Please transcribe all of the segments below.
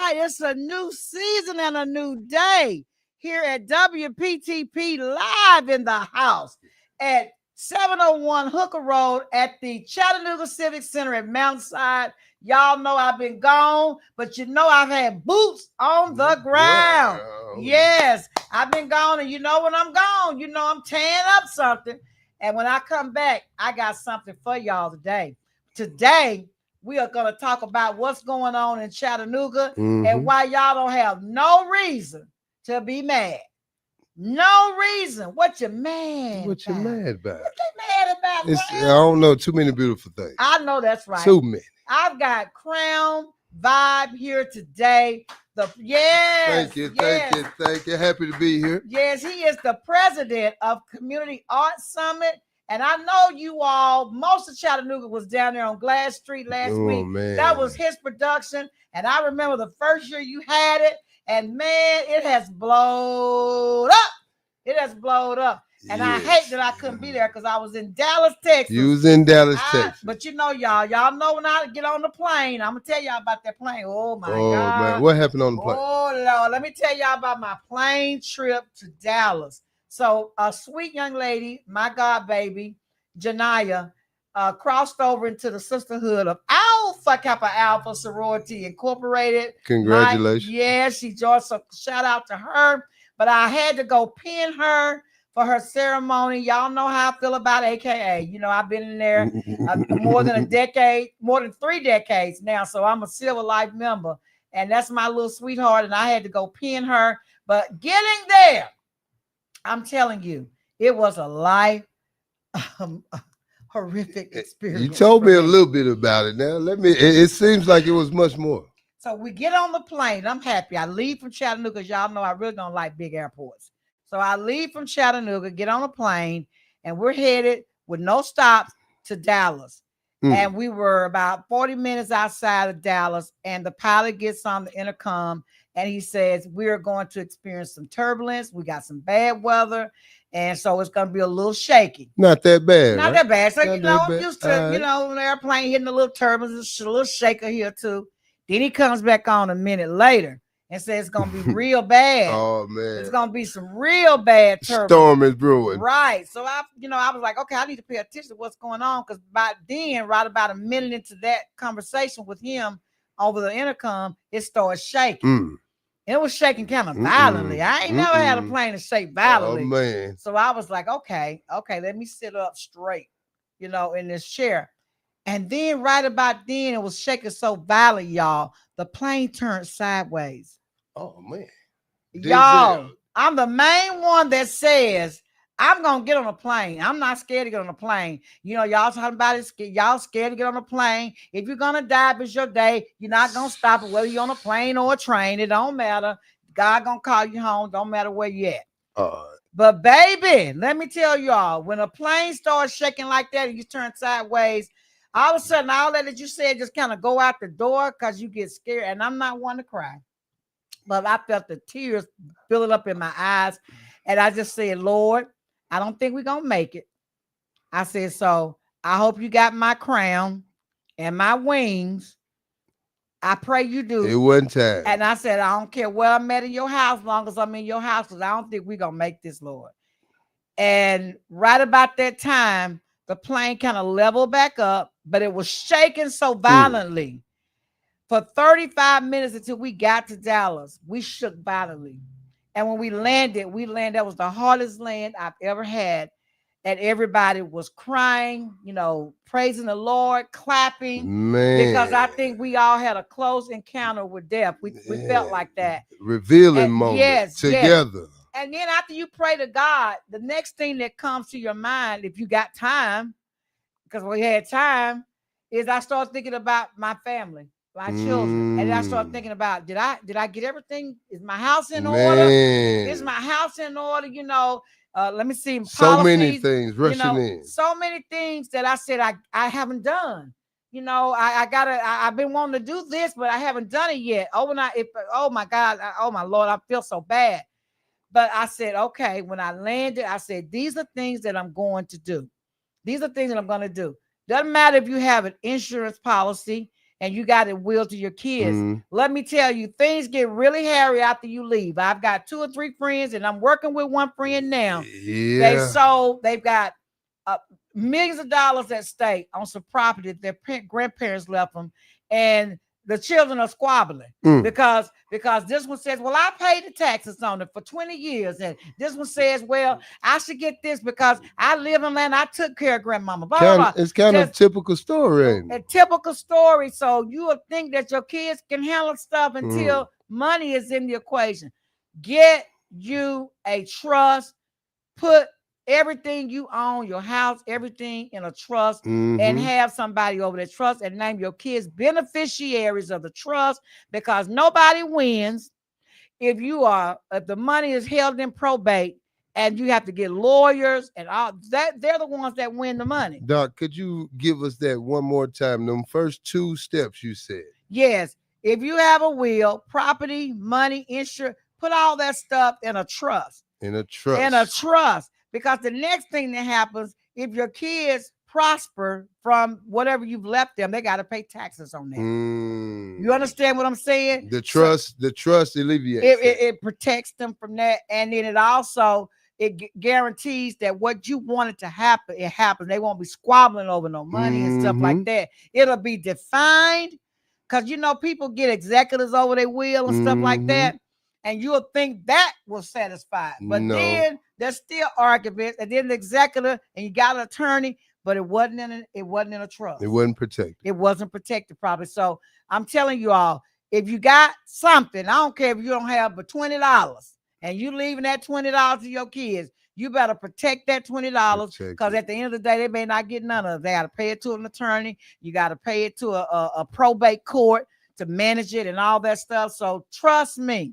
It's a new season and a new day here at WPTP live in the house at 701 Hooker Road at the Chattanooga Civic Center at Mountainside. Y'all know I've been gone, but you know I've had boots on the ground. Yes, I've been gone, and you know when I'm gone, you know I'm tearing up something. And when I come back, I got something for y'all today. Today, we are going to talk about what's going on in Chattanooga and why y'all don't have no reason to be mad. No reason. What you mad What you mad about? What you mad about? I don't know. Too many beautiful things. I know that's right. Too many. I've got Crown Vibe here today. Thank you. Happy to be here. Yes, he is the president of Community Arts Summit. And I know you all, most of Chattanooga was down there on Glass Street last week. Man. That was his production. And I remember the first year you had it. And man, it has blowed up. It has blowed up. And yes. I hate that I couldn't be there because I was in Dallas, Texas. You was in Dallas, Texas. But you know, y'all know when I get on the plane, I'm going to tell y'all about that plane. Oh, my God. Man. What happened on the plane? Oh, Lord. Let me tell y'all about my plane trip to Dallas. So a sweet young lady, my God baby, Janiyah, crossed over into the sisterhood of Alpha Kappa Alpha Sorority Incorporated. Congratulations. She joined, so shout out to her. But I had to go pin her for her ceremony. Y'all know how I feel about AKA. You know, I've been in there more than 3 decades now. So I'm a Silver Life member. And that's my little sweetheart. And I had to go pin her. But getting there, I'm telling you, it was a life horrific experience. You told me a little bit about it. Now, it seems like it was much more. So we get on the plane. I'm happy. I leave from Chattanooga because y'all know I really don't like big airports. So I leave from Chattanooga, get on a plane, and we're headed with no stops to Dallas. And we were about 40 minutes outside of Dallas, and the pilot gets on the intercom, and he says, we're going to experience some turbulence. We got some bad weather, and so it's going to be a little shaky. Not that bad. Not that bad. So, I'm used to, an airplane hitting a little turbulence, a little shaker here, too. Then he comes back on a minute later and says it's going to be real bad. Oh, man. It's going to be some real bad turbulence. Storm is brewing. Right. So, I was like, okay, I need to pay attention to what's going on because by then, right about a minute into that conversation with him over the intercom, it started shaking. It was shaking kind of violently. I ain't never had a plane to shake violently. Oh, man. So, I was like, okay, let me sit up straight, in this chair. And then right about then, it was shaking so violently, y'all, the plane turned sideways. Oh, man. Y'all, I'm the main one that says, I'm going to get on a plane. I'm not scared to get on a plane. Y'all talking about it. Y'all scared to get on a plane. If you're going to die, if it's your day, you're not going to stop it, whether you're on a plane or a train. It don't matter. God going to call you home. Don't matter where you at. But baby, let me tell y'all, when a plane starts shaking like that and you turn sideways, all of a sudden, all that you said just kind of go out the door because you get scared. And I'm not one to cry. But I felt the tears filling up in my eyes. And I just said, Lord, I don't think we're going to make it. I said, so I hope you got my crown and my wings. I pray you do. It wasn't time. And I said, I don't care where I'm at in your house, as long as I'm in your house, because I don't think we're going to make this, Lord. And right about that time, the plane kind of leveled back up, but it was shaking so violently. For 35 minutes until we got to Dallas, we shook violently. And when we landed, that was the hardest land I've ever had. And everybody was crying, praising the Lord, clapping. Man. Because I think we all had a close encounter with death. We felt like that. Revealing moment together. Yes. And then after you pray to God, the next thing that comes to your mind, if you got time, because we had time, is I start thinking about my family, my children. And I start thinking about, did I get everything? Is my house in order? Is my house in order? Let me see. So many things rushing in. So many things that I said I haven't done. I've been wanting to do this, but I haven't done it yet. Oh my God, oh my Lord, I feel so bad. But I said, okay, when I landed, I said, these are things that I'm going to do. These are things that I'm going to do. Doesn't matter if you have an insurance policy. and you got a will to your kids, Mm. let me tell you, things get really hairy after you leave. I've got 2 or 3 friends, and I'm working with one friend now. Yeah. They've got millions of dollars at stake on some property that their grandparents left them, and the children are squabbling because this one says, well, I paid the taxes on it for 20 years, and this one says, well, I should get this because I live in land, I took care of grandmama. Blah, blah, blah. It's kind of typical story. A typical story. So you would think that your kids can handle stuff until money is in the equation. Get you a trust. Put everything you own, your house, everything in a trust, and have somebody over that trust, and name your kids beneficiaries of the trust, because nobody wins if the money is held in probate and you have to get lawyers and all that. They're the ones that win the money. Doc, could you give us that one more time? Them first 2 steps you said. Yes. If you have a will, property, money, insurance, put all that stuff in a trust. In a trust. Because the next thing that happens, if your kids prosper from whatever you've left them, they got to pay taxes on that. You understand what I'm saying? The trust alleviates it protects them from that, and then it guarantees that what you wanted to happen, it happens. They won't be squabbling over no money and stuff like that. It'll be defined, because people get executives over their will and stuff like that. And you'll think that will satisfy. But then there's still arguments, and then the executive, and you got an attorney, but it wasn't in a trust. It wasn't protected. It wasn't protected properly. So I'm telling you all, if you got something, I don't care if you don't have but $20, and you leaving that $20 to your kids, you better protect that $20, because at the end of the day, they may not get none of it. They got to pay it to an attorney. You got to pay it to a probate court to manage it and all that stuff. So trust me.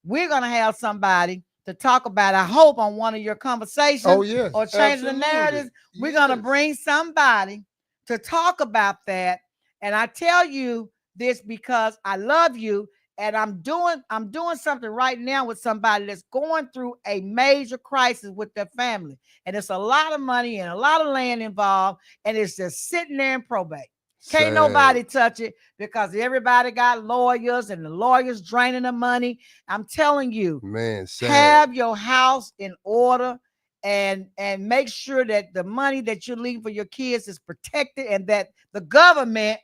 We're going to have somebody to talk about, I hope, on one of your conversations. Oh, yes. Or change the narratives. We're going to bring somebody to talk about that. And I tell you this because I love you, and I'm doing something right now with somebody that's going through a major crisis with their family. And it's a lot of money and a lot of land involved, and it's just sitting there in probate. Can't nobody touch it because everybody got lawyers, and the lawyers draining the money. I'm telling you, man, have your house in order, and make sure that the money that you leave for your kids is protected, and that the government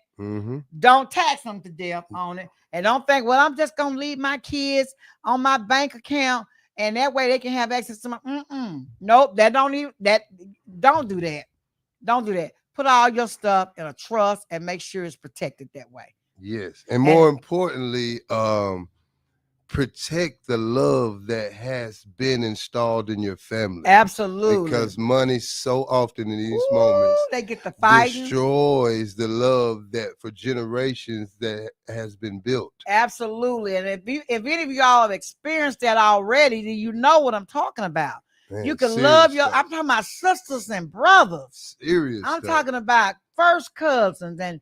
don't tax them to death on it. And don't think, well, I'm just gonna leave my kids on my bank account, and that way they can have access to my. Nope, don't do that. Don't do that. Put all your stuff in a trust and make sure it's protected that way. Yes. And more importantly, protect the love that has been installed in your family. Absolutely. Because money so often in these moments, they get the fight, destroys the love that for generations that has been built. Absolutely. And if any of y'all have experienced that already, then you know what I'm talking about. Man, you can love I'm talking about sisters and brothers. Serious. I'm talking about first cousins and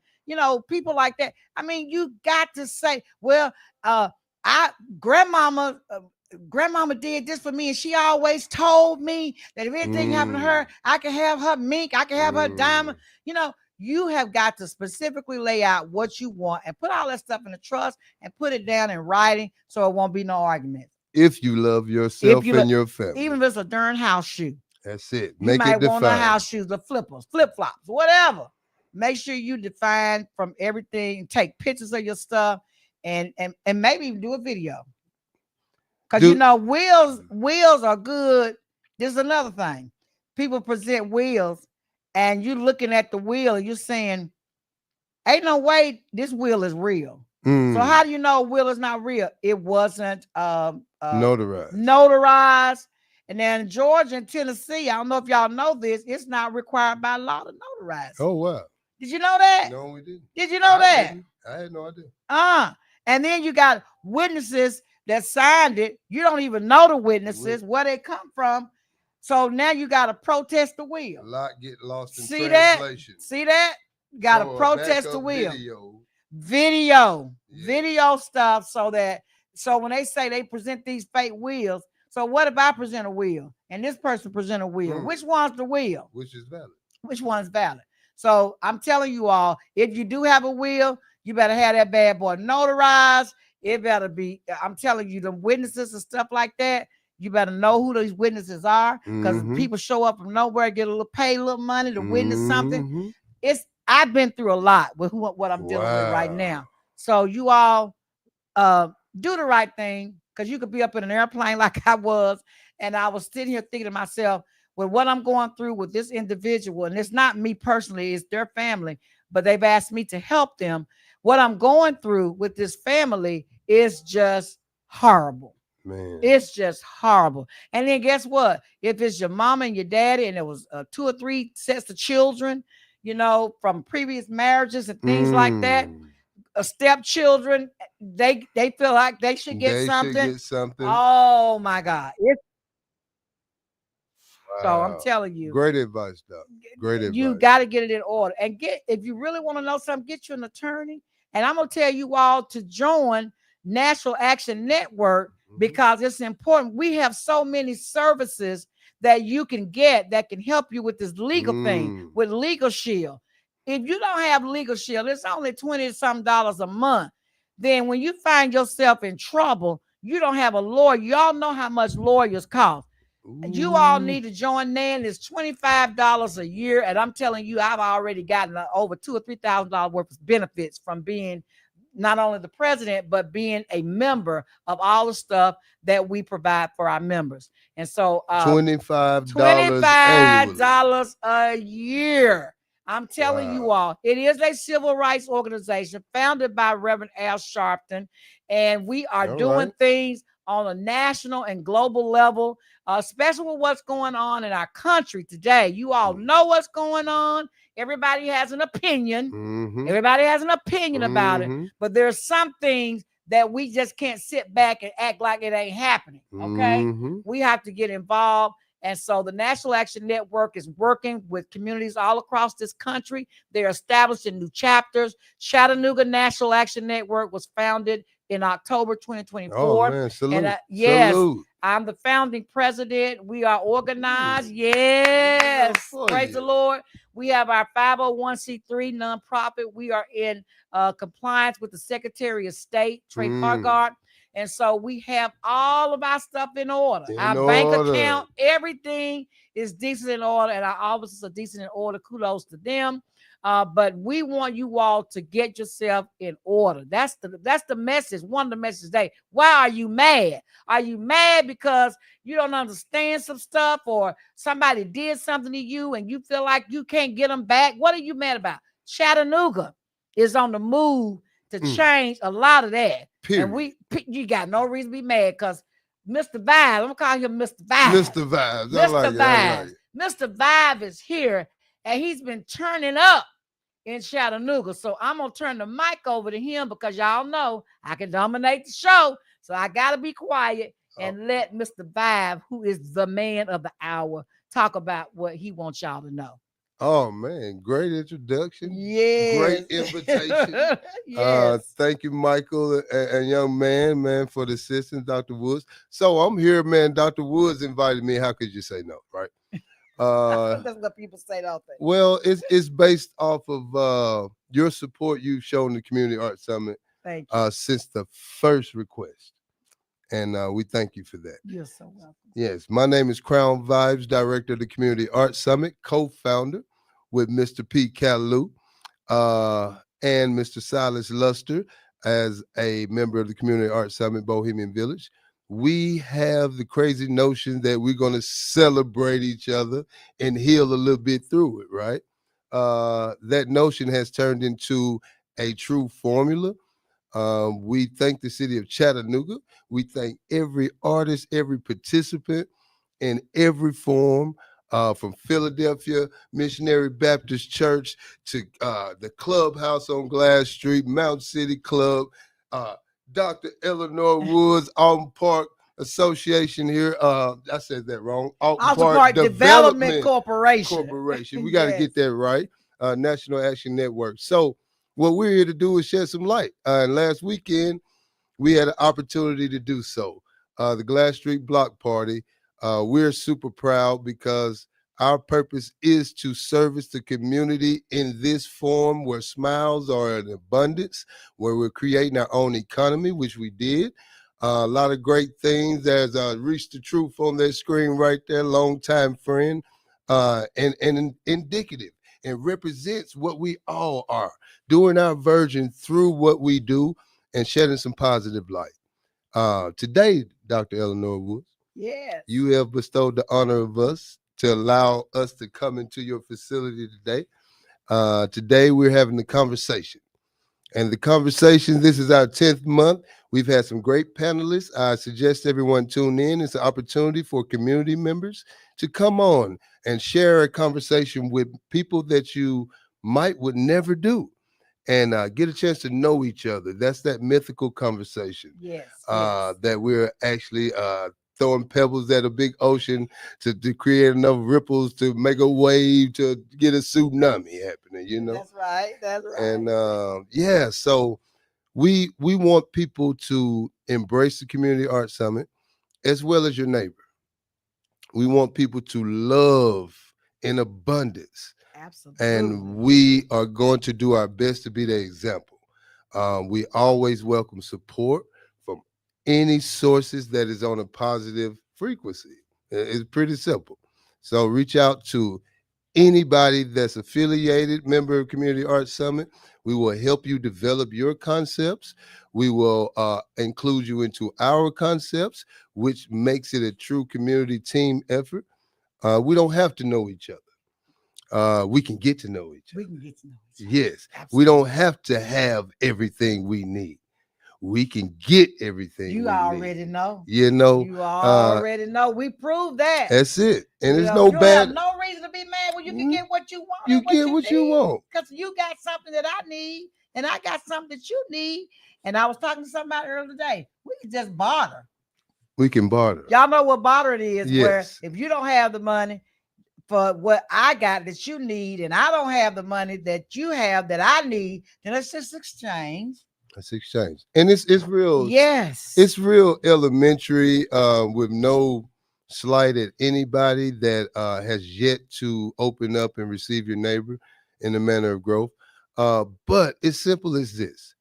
people like that. I mean, you got to say, well, grandmama did this for me, and she always told me that if anything happened to her, I can have her mink, I can have her diamond. You have got to specifically lay out what you want and put all that stuff in the trust and put it down in writing so it won't be no argument. If you love yourself and your family. Even if it's a darn house shoe. That's it. You might want the house shoes, the flippers, flip-flops, whatever. Make sure you define from everything, take pictures of your stuff, and maybe even do a video. Because wills are good. This is another thing. People present wills, and you're looking at the will and you're saying, ain't no way this will is real. So how do you know a will is not real? It wasn't notarized. And then in Georgia and Tennessee, I don't know if y'all know this, it's not required by law to notarize. Oh, wow. Did you know that? No, we didn't. Did you know that? I had no idea. And then you got witnesses that signed it. You don't even know the witnesses, where they come from. So now you got to protest the will. A lot get lost in translation. See that? Got to protest the will. Video stuff, so when they say they present these fake wills, so what if I present a will and this person present a will? Which one's the will? Which is valid? Which one's valid? So I'm telling you all, if you do have a will, You better have that bad boy notarized. It better be, I'm telling you, the witnesses and stuff like that. You better know who those witnesses are, because people show up from nowhere, get a little pay, a little money to witness something. I've been through a lot with what I'm dealing with right now. So you all do the right thing, because you could be up in an airplane like I was, and I was sitting here thinking to myself, with what I'm going through with this individual, and it's not me personally, it's their family, but they've asked me to help them. What I'm going through with this family is just horrible. Man. It's just horrible. And then guess what? If it's your mama and your daddy, and it was 2 or 3 sets of children, from previous marriages and things like that, stepchildren, they feel like they should get something. Oh my God. So I'm telling you. Great advice, Doc. Great advice. You got to get it in order. And if you really want to know something, get you an attorney. And I'm going to tell you all to join National Action Network, because it's important. We have so many services that you can get that can help you with this legal thing, with Legal Shield. If you don't have Legal Shield, it's only $20-something a month. Then when you find yourself in trouble, you don't have a lawyer. Y'all know how much lawyers cost. You all need to join NAN. It's $25 a year. And I'm telling you, I've already gotten over $2,000 or $3,000 worth of benefits from being not only the president, but being a member of all the stuff that we provide for our members. And so $25 a year. I'm telling you all, it is a civil rights organization founded by Reverend Al Sharpton. And we are doing things on a national and global level, especially with what's going on in our country today. You all know what's going on. Everybody has an opinion. Everybody has an opinion about it. But there's some things that we just can't sit back and act like it ain't happening. Okay? We have to get involved. And so the National Action Network is working with communities all across this country. They're establishing new chapters. Chattanooga National Action Network was founded in October 2024. Oh, man, salute. And yes, salute. I'm the founding president. We are organized. Yes. Praise the Lord. We have our 501c3 nonprofit. We are in compliance with the Secretary of State, Trey Fargard. And so we have all of our stuff in order. Our bank account, everything is decent in order, and our offices are decent in order. Kudos to them. But we want you all to get yourself in order. That's the message. One of the messages today. Why are you mad? Are you mad because you don't understand some stuff, or somebody did something to you and you feel like you can't get them back? What are you mad about? Chattanooga is on the move to change a lot of that. Period. And you got no reason to be mad, because Mr. Vibe, I'm gonna call him Mr. Vibe. Mr. Vibe. Mr. Vibe. Mr. Vibe is here, and he's been turning up in Chattanooga. So I'm gonna turn the mic over to him, because y'all know I can dominate the show. So I gotta be quiet and let Mr. Vibe, who is the man of the hour, talk about what he wants y'all to know. Oh, man, great introduction. Yes. Great invitation. Yes. Thank you, Michael, and young man, for the assistance, Dr. Woods. So I'm here, man. Dr. Woods invited me. How could you say no, right? That's what people say, don't they? Well, it's based off of your support you've shown the Community Arts Summit since the first request. And we thank you for that. You're so welcome. Yes, my name is Crown Vibes, Director of the Community Arts Summit, co-founder with Mr. Pete Callaloo and Mr. Silas Luster as a member of the Community Arts Summit, Bohemian Village. We have the crazy notion that we're going to celebrate each other and heal a little bit through it, right? That notion has turned into a true formula. We thank the city of Chattanooga. We thank every artist, every participant in every form, from Philadelphia Missionary Baptist Church to the Clubhouse on Glass Street, Mount City Club, Dr. Elenora Woods, Alton Park Association here. I said that wrong. Alton Park Development Corporation. We got to get that right. National Action Network. So what we're here to do is shed some light. And last weekend, we had an opportunity to do so. The Glass Street Block Party. We're super proud because Our purpose is to service the community in this form where smiles are in abundance, where we're creating our own economy, which we did. A lot of great things. There's Reach the Truth on their screen right there, longtime friend, and indicative, and represents what we all are, doing our version through what we do and shedding some positive light. Today, Dr. Elenora Woods, yes, you have bestowed the honor of us to allow us to come into your facility today. Today, we're having a conversation. And the conversation, this is our 10th month. We've had some great panelists. I suggest everyone tune in. It's an opportunity for community members to come on and share a conversation with people that you would never do, and get a chance to know each other. That's that mythical conversation. Yes, that we're actually throwing pebbles at a big ocean to create enough ripples to make a wave to get a tsunami happening, you know? That's right. And so we want people to embrace the Community Art Summit as well as your neighbor. We want people to love in abundance. Absolutely. And we are going to do our best to be the example. We always welcome support from any sources that is on a positive frequency. It's pretty simple. So reach out to anybody that's affiliated member of Community Arts Summit. We will help you develop your concepts. We will include you into our concepts, which makes it a true community team effort. We don't have to know each other. We can get to know each other. We can get to know each other. Yes. Absolutely. We don't have to have everything we need. We can get everything. You already know. You know. You already know. We proved that. That's it. And you there's know, no you bad. Have no reason to be mad when you can get what you want. You get what you want. Because you got something that I need, and I got something that you need. And I was talking to somebody earlier today. We can just barter. We can barter. Y'all know what barter is. Yes. Where if you don't have the money for what I got that you need, and I don't have the money that you have that I need, then let's just exchange. Let's exchange. And it's real. Yes. It's real elementary, with no slight at anybody that has yet to open up and receive your neighbor in a manner of growth. But it's simple as this.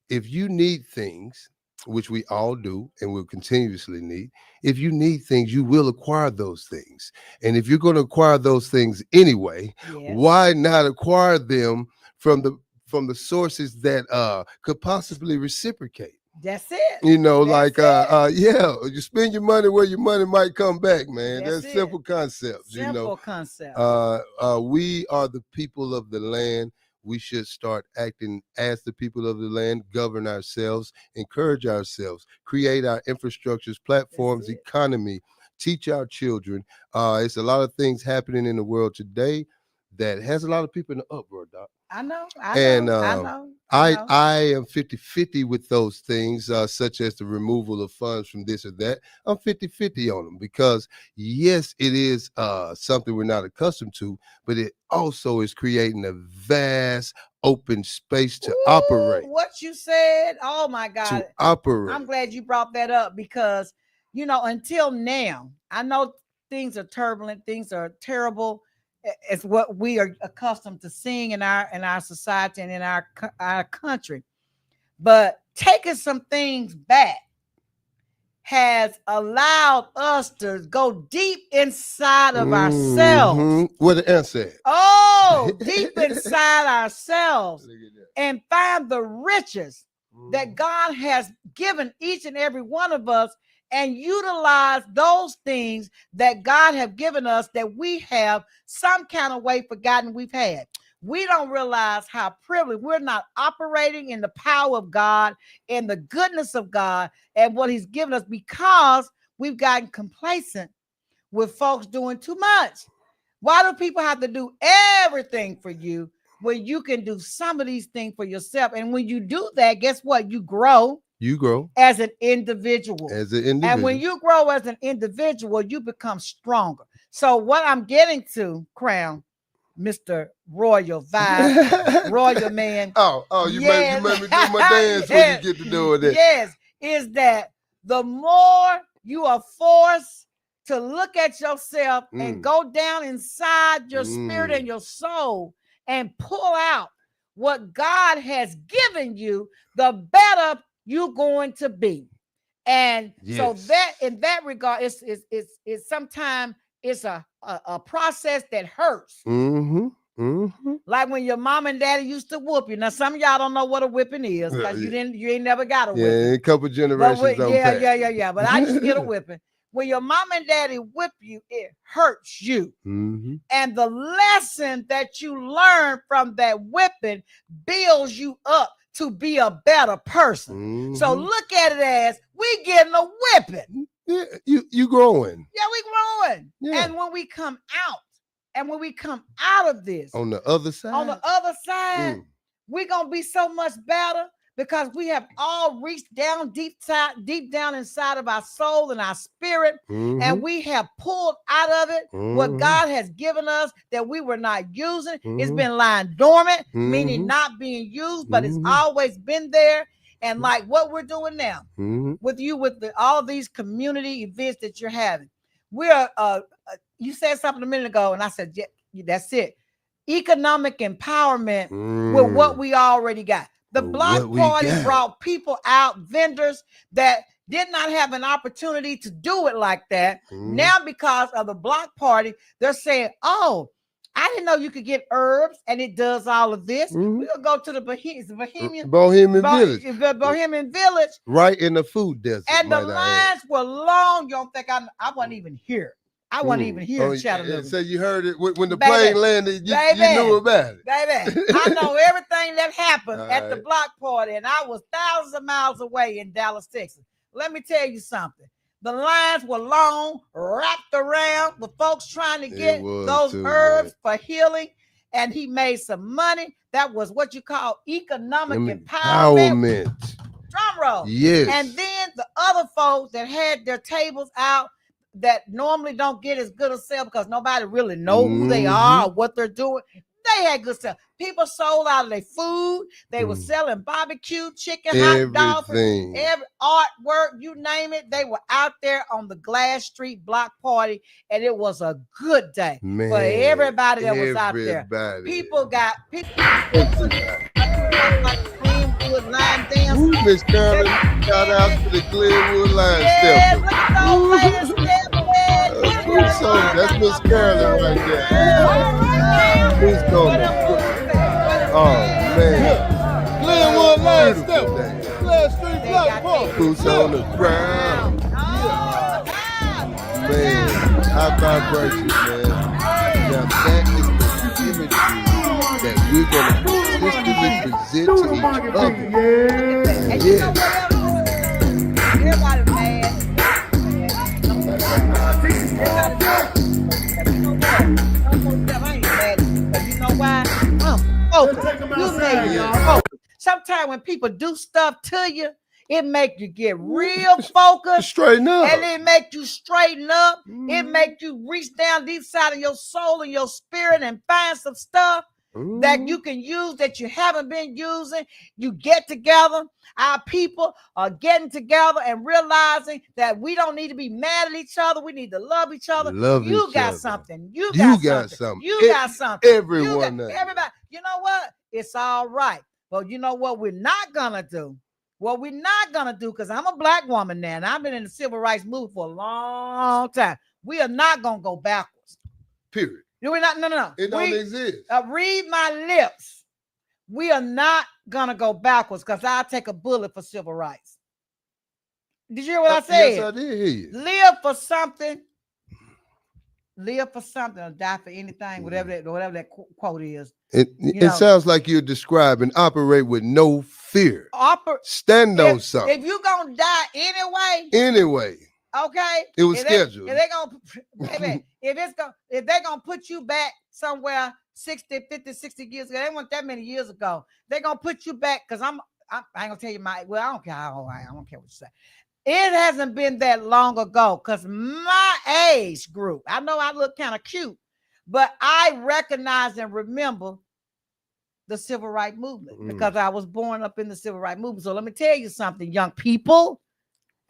If you need things, which we all do and will continuously need, if you need things, you will acquire those things. And if you're going to acquire those things anyway, why not acquire them from the sources that could possibly reciprocate? That's it. You know, you spend your money where your money might come back, man. That's simple concepts. Simple concept. We are the people of the land. We should start acting as the people of the land, govern ourselves, encourage ourselves, create our infrastructures, platforms, economy, teach our children. It's a lot of things happening in the world today that has a lot of people in the uproar, Doc. I know. I am 50-50 with those things, such as the removal of funds from this or that. I'm 50-50 on them because, yes, it is something we're not accustomed to, but it also is creating a vast open space to operate. What you said, oh my God. To operate. I'm glad you brought that up because, until now, I know things are turbulent, things are terrible. It's what we are accustomed to seeing in our society and in our country. But taking some things back has allowed us to go deep inside of ourselves. What the answer? Oh, deep inside ourselves and find the riches that God has given each and every one of us and utilize those things that God have given us that we have some kind of way forgotten we've had. We don't realize how privileged we're not operating in the power of God and the goodness of God and what he's given us because we've gotten complacent with folks doing too much. Why do people have to do everything for you when you can do some of these things for yourself? And when you do that, guess what? You grow. You grow as an individual. And when you grow as an individual, you become stronger. So what I'm getting to, Crown, Mr. Royal Vibe, Royal Man. You made me do my dance when you get to do it. Yes, is that the more you are forced to look at yourself and go down inside your spirit and your soul and pull out what God has given you, the better you're going to be. And so that in that regard, it's sometimes it's a process that hurts. Like when your mom and daddy used to whoop you. Now, some of y'all don't know what a whipping is because you ain't never got a whipping. Yeah, a couple generations. Yeah. But I used to get a whipping. When your mom and daddy whip you, it hurts you. And the lesson that you learn from that whipping builds you up to be a better person. So look at it as we getting a whipping. Yeah, you growing. Yeah, we growing. Yeah. And when we come out of this, on the other side, we're gonna be so much better because we have all reached down deep down inside of our soul and our spirit, and we have pulled out of it what God has given us that we were not using. It's been lying dormant, meaning not being used, but it's always been there. And like what we're doing now with all these community events that you're having, we're you said something a minute ago, and I said, yeah, that's it. Economic empowerment with what we already got. The block party brought people out, vendors that did not have an opportunity to do it like that. Now, because of the block party, they're saying, oh, I didn't know you could get herbs, and it does all of this. We'll go to the Bohemian Village. Right in the food desert. And the lines were long. You don't think I wasn't even here. I wasn't even here in Chattanooga. So you heard it when the plane landed, you knew about it. Baby, I know everything that happened at the block party, and I was thousands of miles away in Dallas, Texas. Let me tell you something. The lines were long, wrapped around with folks trying to get those herbs for healing, and he made some money. That was what you call economic empowerment. Drum roll. Yes. And then the other folks that had their tables out that normally don't get as good a sale because nobody really know who they are or what they're doing. They had good stuff. People sold out of their food. They were selling barbecue, chicken, hot dogs, every artwork, you name it. They were out there on the Glass Street block party, and it was a good day for everybody that was out there. People got Glenwood line dance. Miss Carolyn, shout out to the Glenwood line stepper. That's Miss Carolyn right there. Who's going? Oh man, Glenwood line stepper. Glass Street block party. Boots on the ground. Man, high vibrations, man. Now that is the imagery that we're going to consistently present to each other. Yeah. Everybody mad. You know why? Sometimes when people do stuff to you, it make you get real focused, straighten up, and it make you straighten up. It make you reach down deep side of your soul and your spirit and find some stuff that you can use that you haven't been using. You get together. Our people are getting together and realizing that we don't need to be mad at each other. We need to love each other. You got something. You got something. Everyone. Everybody. You know what? It's all right. But you know what we're not going to do? What we're not going to do, because I'm a black woman now, and I've been in the civil rights movement for a long time. We are not going to go backwards. Period. We're not. No. It don't exist. Read my lips. We are not going to go backwards because I'll take a bullet for civil rights. Did you hear what I said? Yes, I did hear you. Live for something. Live for something or die for anything, whatever that quote is. It sounds like you're describing operate with no fear. Stand on something. If you're going to die anyway. Okay. It was scheduled. If they're going to put you back somewhere 50, 60 years ago, they weren't that many years ago. They're going to put you back because I ain't going to tell you I don't care how I don't care what you say. It hasn't been that long ago because my age group, I know I look kind of cute, but I recognize and remember the civil rights movement because I was born up in the civil rights movement. So let me tell you something, young people.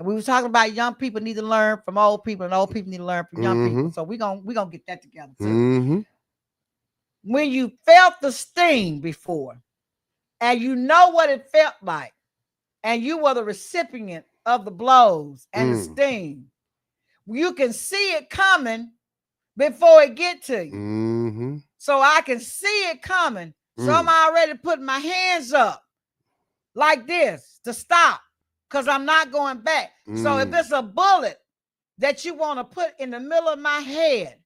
And we were talking about young people need to learn from old people, and old people need to learn from young people. Mhm. So we're gonna get that together too. Mhm. When you felt the sting before, and you know what it felt like, and you were the recipient of the blows and the sting, you can see it coming before it get to you. Mm-hmm. So I can see it coming. So I'm already putting my hands up like this to stop, because I'm not going back. So if it's a bullet that you want to put in the middle of my head,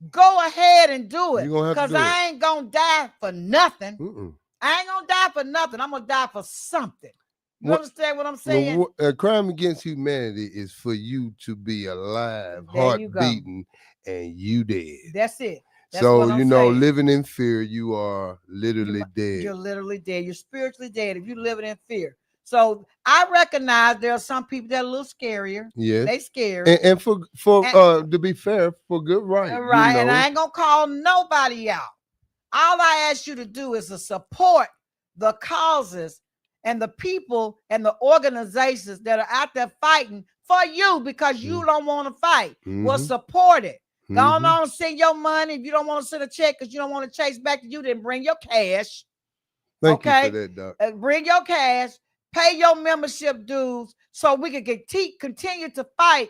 go ahead and do it, because I ain't gonna die for nothing. I ain't gonna die for nothing. I'm gonna die for something. You understand what I'm saying? A crime against humanity is for you to be alive, heart beating, and you dead. That's it. That's so, what I'm saying. living in fear, you are literally dead. You're literally dead. You're spiritually dead if you're living in fear. So I recognize there are some people that are a little scarier. Yes. They scared. And for to be fair, for good right. Right. And I ain't gonna call nobody out. All I ask you to do is to support the causes and the people and the organizations that are out there fighting for you, because you don't want to fight. Well, support it. Go on and send your money. If you don't want to send a check because you don't want to chase back to you, then bring your cash. Thank you for that, Doc. Bring your cash, pay your membership dues, so we can continue to fight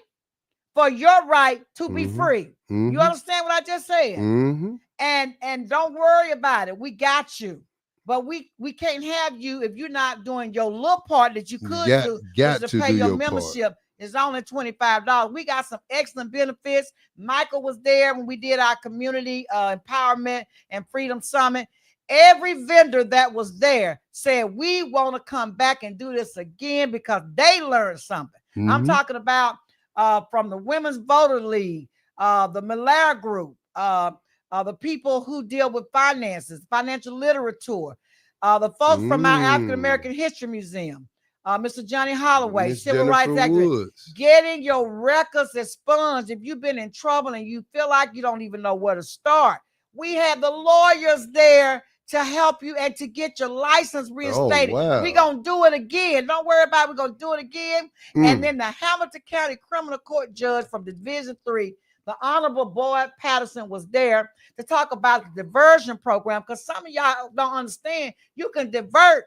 for your right to be free. You understand what I just said? And don't worry about it. We got you. But we can't have you if you're not doing your little part that you could do. Got to pay your membership. Part. It's only $25. We got some excellent benefits. Michael was there when we did our community empowerment and freedom summit. Every vendor that was there said, we want to come back and do this again because they learned something. I'm talking about from the Women's Voter League, the Malaria Group, the people who deal with finances, financial literature, the folks from our African American History Museum, Mr. Johnny Holloway, Civil Rights Activist, getting your records expunged if you've been in trouble and you feel like you don't even know where to start. We had the lawyers there to help you and to get your license reinstated. We're going to do it again. Don't worry about it. We're going to do it again. And then the Hamilton County Criminal Court judge from Division 3, the Honorable Boyd Patterson, was there to talk about the diversion program, because some of y'all don't understand. You can divert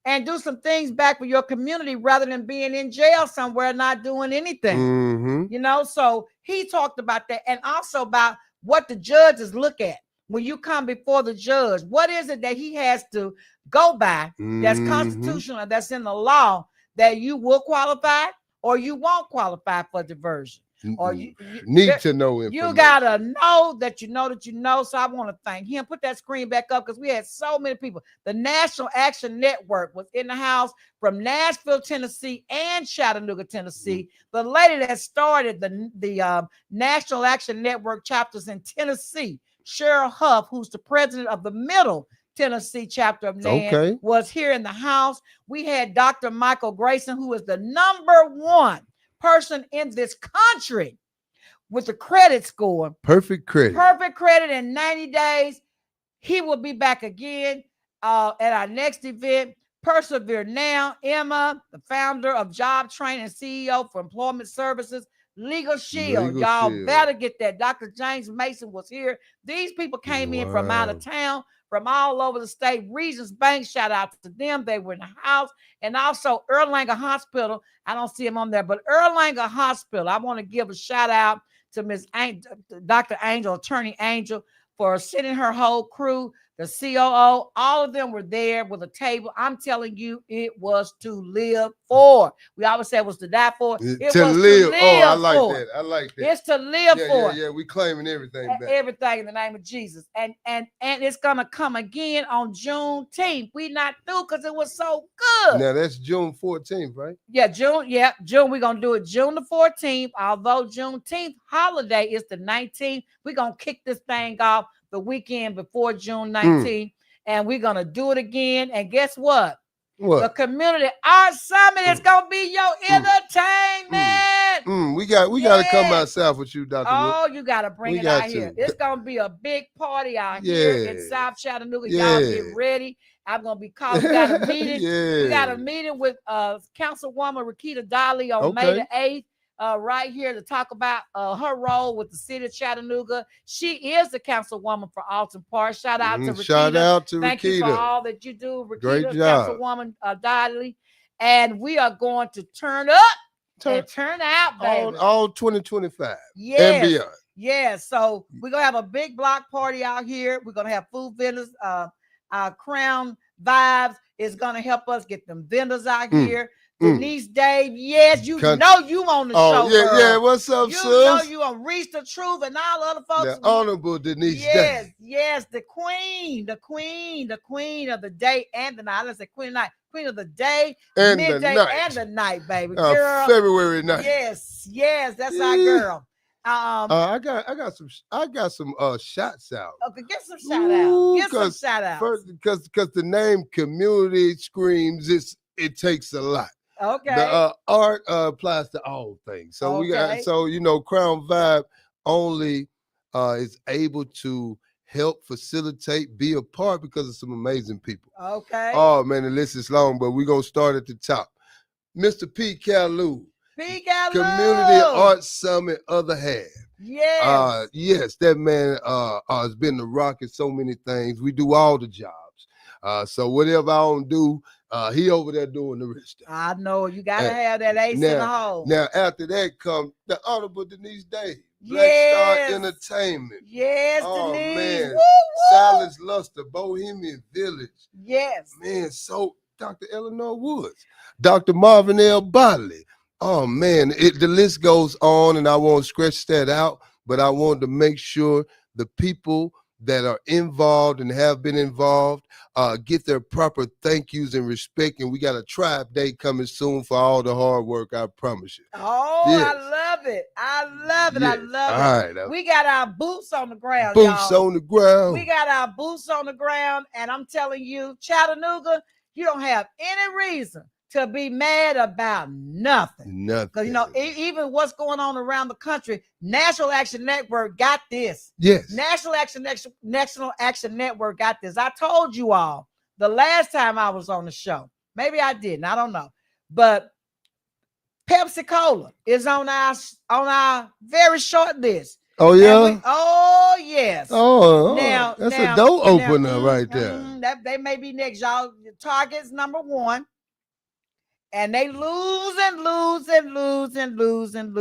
and do some things back for your community rather than being in jail somewhere not doing anything. So he talked about that, and also about what the judges look at when you come before the judge. What is it that he has to go by that's constitutional, that's in the law, that you will qualify or you won't qualify for diversion? Or you need to know information. You gotta know that you know that you know. So I want to thank him. Put that screen back up, because we had so many people. The National Action Network was in the house from Nashville, Tennessee, and Chattanooga, Tennessee. The lady that started the National Action Network chapters in Tennessee, Cheryl Huff, who's the president of the Middle Tennessee chapter of NAN, was here in the house. We had Dr. Michael Grayson, who is the #1 person in this country with the credit score. Perfect credit in 90 days. He will be back again at our next event. Persevere Now. Emma, the founder of Job Training and CEO for Employment Services. Legal Shield. Y'all better get that. Dr. James Mason was here. These people came in from out of town, from all over the state. Regions Bank, shout out to them. They were in the house. And also Erlanger Hospital. I don't see him on there, but Erlanger Hospital. I want to give a shout out to Miss Dr. Angel, Attorney Angel, for sending her whole crew. The COO, all of them were there with a table. I'm telling you, it was to live for. We always say it was to die for. It was to live I like for. that. I like that. It's to live for. Yeah, we claiming everything back. Everything in the name of Jesus. And it's going to come again on Juneteenth. We not through because it was so good. Now, that's June 14th, right? Yeah, June. Yeah, June. We're going to do it June the 14th. Although Juneteenth holiday is the 19th, we're going to kick this thing off the weekend before June 19th, and we're gonna do it again. And guess what? The Community Art Summit is gonna be your entertainment. We gotta come out south with you, Dr. Oh, you gotta bring it out here. It's gonna be a big party out here in South Chattanooga. Y'all get ready. I'm gonna be calling. We got a meeting. Yeah. We got a meeting with Councilwoman Rakita Dolly on May the 8th. Right here to talk about her role with the city of Chattanooga. She is the councilwoman for Alton Park. Shout out to Rakita. Shout out to Thank Rakita. you for all that you do, Rakita, Great job. Councilwoman Dolly. And we are going to turn up and turn out, baby. All 2025 yes. and beyond. Yeah, so we're gonna have a big block party out here. We're gonna have food vendors. Our Crown Vibes is gonna help us get them vendors out here. Denise Dave, yes, you know you on the show. Yeah, girl. yeah. What's up, you sis? know you on Reach the Truth and all other folks. The honorable Denise Dave. Yes, the queen of the day and the night. Let's say queen of the night, queen of the day, and midday, the night. and the night, baby. Girl, February 9th. Yes, that's our girl. I got some shots out. Okay, get some shout out. Get some shout out. Because the name community screams it takes a lot. Okay. The art applies to all things. So we got Crown Vibe only is able to help facilitate, be a part because of some amazing people. Okay. Oh man, the list is long, but we're gonna start at the top. Mr. P. Kalu. Community Art Summit, other half. Yes. Yes, that man has been the rock in so many things. We do all the jobs. So whatever I don't do, he over there doing the rest of it. I know you gotta have that ace in the hole. Now after that comes the honorable Denise Dave. Black Star Entertainment. Yes, oh, Denise. Man. Woo, woo. Silence Luster, Bohemian Village. Yes. Man, so Dr. Elenora Woods, Dr. Marvin L. Bodley. Oh man, the list goes on, and I won't scratch that out, but I want to make sure the people that are involved and have been involved get their proper thank yous and respect. And we got a tribe day coming soon for all the hard work, I promise you. Oh, yes. I love it. All right, we got our boots on the ground, Boots on the ground. We got our boots on the ground, and I'm telling you, Chattanooga, you don't have any reason to be mad about nothing. Because, even what's going on around the country, National Action Network got this. Yes. National Action Network got this. I told you all the last time I was on the show. Maybe I didn't. I don't know. But Pepsi Cola is on our very short list. Oh, yeah? Oh, yes. Oh, now, that's a door opener right there. They may be next, y'all. Target's number 1. And they lose. All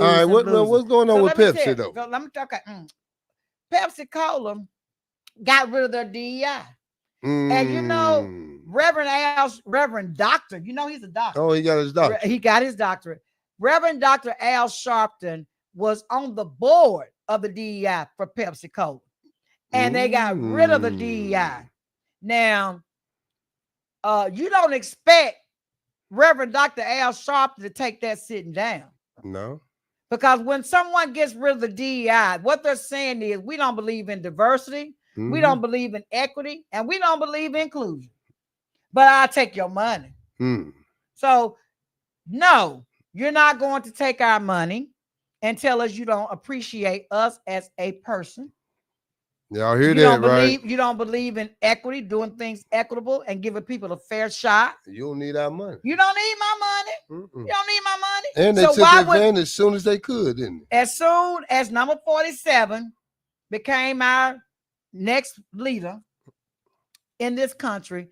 right, what's going on with Pepsi, though? Let me talk. Pepsi Cola got rid of their DEI. And Reverend Doctor, he's a doctor. Oh, he got his doctorate. He got his doctorate. Reverend Dr. Al Sharpton was on the board of the DEI for Pepsi Cola. And they got rid of the DEI. Now, you don't expect Reverend Dr. Al Sharpton to take that sitting down. No. Because when someone gets rid of the DEI, what they're saying is we don't believe in diversity, we don't believe in equity, and we don't believe in inclusion. But I'll take your money. So, no, you're not going to take our money and tell us you don't appreciate us as a person. Y'all hear that, right? You don't believe in equity, doing things equitable and giving people a fair shot. You don't need our money. You don't need my money. You don't need my money. And they took advantage as soon as they could, didn't they? As soon as number 47 became our next leader in this country,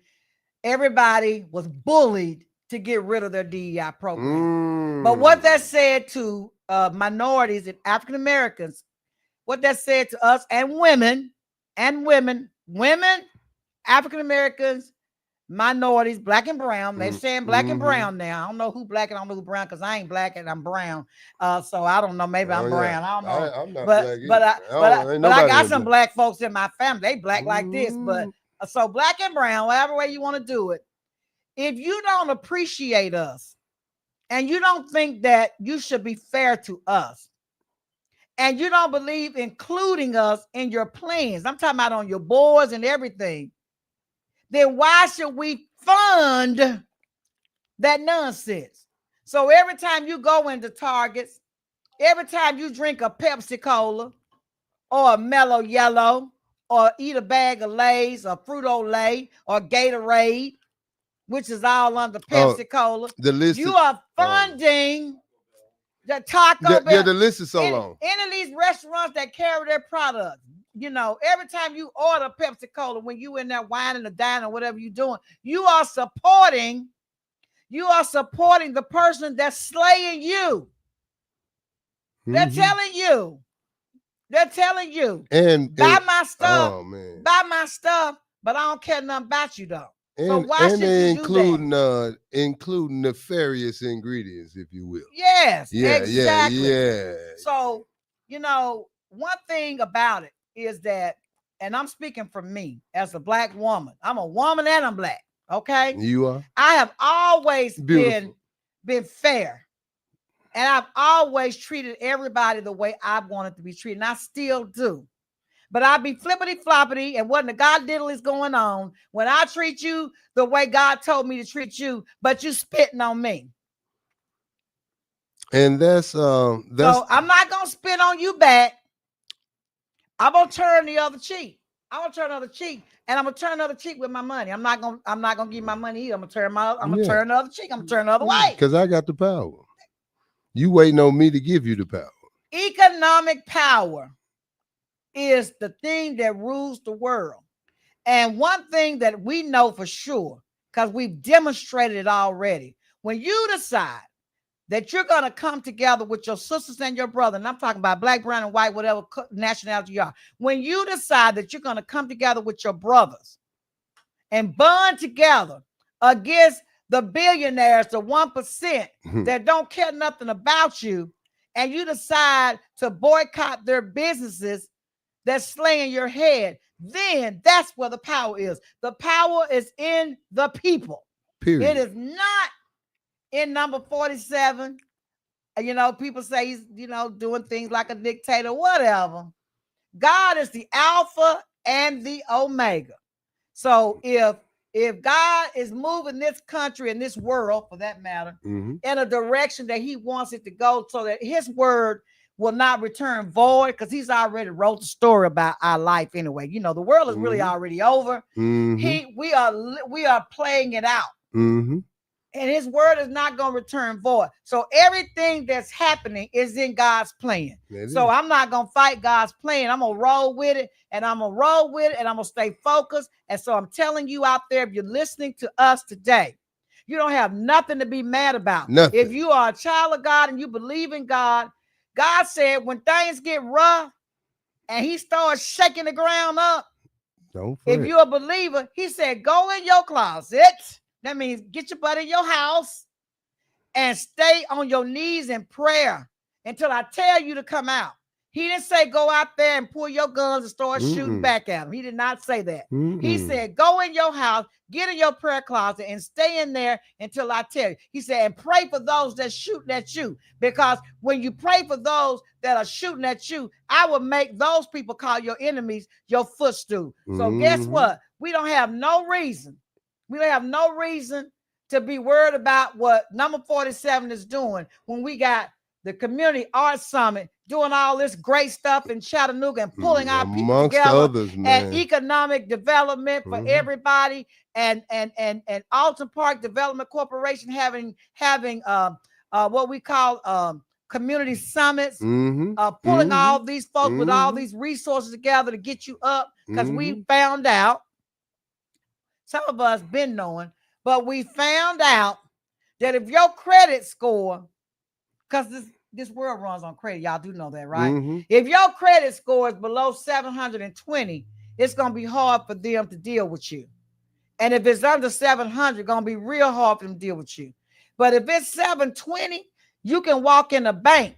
everybody was bullied to get rid of their DEI program. But what that said to minorities and African Americans, what that said to us and women, African Americans, minorities, black and brown. They're saying black and brown now. I don't know who black and I don't know who brown because I ain't black and I'm brown. So I don't know. Maybe I'm brown. I don't know. I'm not black but I got some black folks in my family. They black like this. But so black and brown, whatever way you want to do it. If you don't appreciate us and you don't think that you should be fair to us, and you don't believe including us in your plans, I'm talking about on your boards and everything, then why should we fund that nonsense? So every time you go into Targets, every time you drink a Pepsi Cola or a Mellow Yellow or eat a bag of Lay's or Fruit-O-Lay or Gatorade, which is all under Pepsi Cola. The list you are funding the Taco Bell. Yeah, the list is so long. Any of these restaurants that carry their products, every time you order Pepsi Cola, when you in there whining or dining or whatever you're doing, you are supporting the person that's slaying you. They're telling you. And buy my stuff. Oh, man. Buy my stuff, but I don't care nothing about you though. So And, why should they you do that? including nefarious ingredients, if you will. Yes, Yeah, exactly. yeah. So, one thing about it is that, and I'm speaking for me as a Black woman. I'm a woman and I'm Black. Okay. You are. I have always been fair. And I've always treated everybody the way I wanted to be treated. And I still do. But I be flippity floppity and what the God diddle is going on when I treat you the way God told me to treat you, but you spitting on me. And that's so I'm not gonna spit on you back. I'm gonna turn the other cheek. I'm gonna turn the other cheek, and I'm gonna turn the other cheek with my money. I'm not gonna give my money either. I'm gonna turn the other cheek. I'm gonna turn the other way. Because I got the power. You waiting on me to give you the power. Economic power is the thing that rules the world. And one thing that we know for sure, because we've demonstrated it already, when you decide that you're going to come together with your sisters and your brother, and I'm talking about Black, brown, and white, whatever nationality you are, when you decide that you're going to come together with your brothers and bond together against the billionaires, the 1% that don't care nothing about you, and you decide to boycott their businesses that's slaying your head, then that's where the power is. The power is in the people. Period. It is not in number 47. People say he's, doing things like a dictator, whatever. God is the Alpha and the Omega. So if God is moving this country and this world, for that matter, in a direction that he wants it to go, so that his word will not return void, because he's already wrote the story about our life anyway. The world is really already over. We are playing it out. And his word is not going to return void. So everything that's happening is in God's plan. So I'm not going to fight God's plan. I'm going to roll with it, and I'm going to stay focused. And so I'm telling you out there, if you're listening to us today, you don't have nothing to be mad about. Nothing. If you are a child of God and you believe in God, God said when things get rough and he starts shaking the ground up, if you're a believer, he said, go in your closet. That means get your butt in your house and stay on your knees in prayer until I tell you to come out. He didn't say go out there and pull your guns and start shooting back at him. He did not say that. He said go in your house, get in your prayer closet, and stay in there until I tell you. He said, and pray for those that shooting at you, because when you pray for those that are shooting at you, I will make those people call your enemies your footstool. So guess what? We don't have no reason. We don't have no reason to be worried about what number 47 is doing when we got the Community Arts Summit doing all this great stuff in Chattanooga and pulling our people together, others, and economic development for everybody, and Alton Park Development Corporation having what we call community summits, pulling all these folks with all these resources together to get you up, because we found out, some of us been knowing, but we found out that if your credit score, because this world runs on credit, y'all do know that, right? If your credit score is below 720, it's going to be hard for them to deal with you. And if it's under 700, it's going to be real hard for them to deal with you. But if it's 720, you can walk in a bank